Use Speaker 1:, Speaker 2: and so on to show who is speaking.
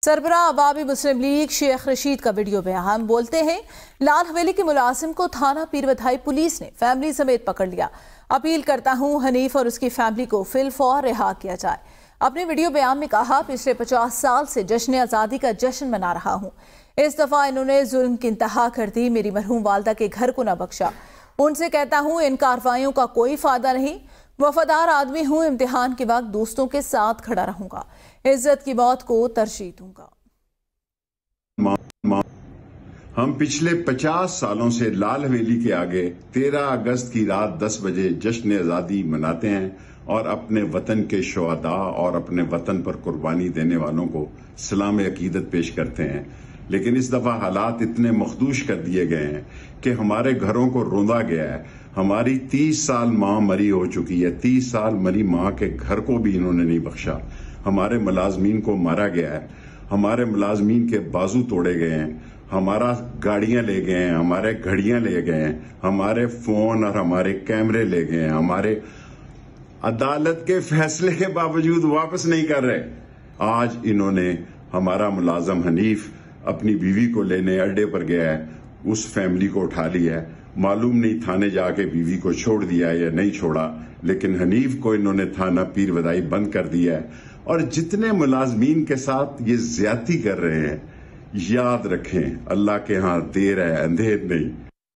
Speaker 1: सरबराह अवामी मुस्लिम league Sheikh Rashid का video बयान। बोलते हैं, लाल हवेली के मुलाजिम को थाना पीरवधाई पुलिस ने फैमिली समेत पकड़ लिया। अपील करता हूं हनीफ और उसकी फैमिली को फिलफौर रिहा किया जाए। अपने वीडियो बयान में कहा, पिछले 50 साल से जश्न आज़ादी का जश्न मना रहा हूं। इस दफा इन्होंने जुल्म की इंतहा कर दी। मेरी मरहूम वालदा के घर को न बख्शा। उनसे कहता हूं, इन कार्रवाइयों का कोई फायदा नहीं। वफादार आदमी हूं, इम्तिहान के वक्त दोस्तों के साथ खड़ा रहूंगा। इज्जत की मौत को तरजीह दूंगा।
Speaker 2: हम पिछले 50 सालों से लाल हवेली के आगे 13 अगस्त की रात 10 बजे जश्न आज़ादी मनाते हैं और अपने वतन के शुहदा और अपने वतन पर कुर्बानी देने वालों को सलाम अकीदत पेश करते हैं। लेकिन इस दफा हालात इतने मखदूश कर दिए गए हैं कि हमारे घरों को रोंदा गया है। हमारी 30 साल माँ मरी हो चुकी है। 30 साल मरी माँ के घर को भी इन्होंने नहीं बख्शा। हमारे मुलाजमीन को मारा गया है। हमारे मुलाजमीन के बाजू तोड़े गए हैं। हमारा गाड़ियां ले गए हैं, हमारे घड़ियां ले गए हैं, हमारे फोन और हमारे कैमरे ले गए हैं। हमारे अदालत के फैसले के बावजूद वापस नहीं कर रहे। आज इन्होंने हमारा मुलाजम हनीफ अपनी बीवी को लेने अड्डे पर गया है, उस फैमिली को उठा लिया है। मालूम नहीं थाने जाके बीवी को छोड़ दिया या नहीं छोड़ा, लेकिन हनीफ को इन्होंने थाना पीरवधाई बंद कर दिया है। और जितने मुलाजमीन के साथ ये ज्यादती कर रहे हैं, याद रखें, अल्लाह के यहाँ देर है, अंधेर नहीं।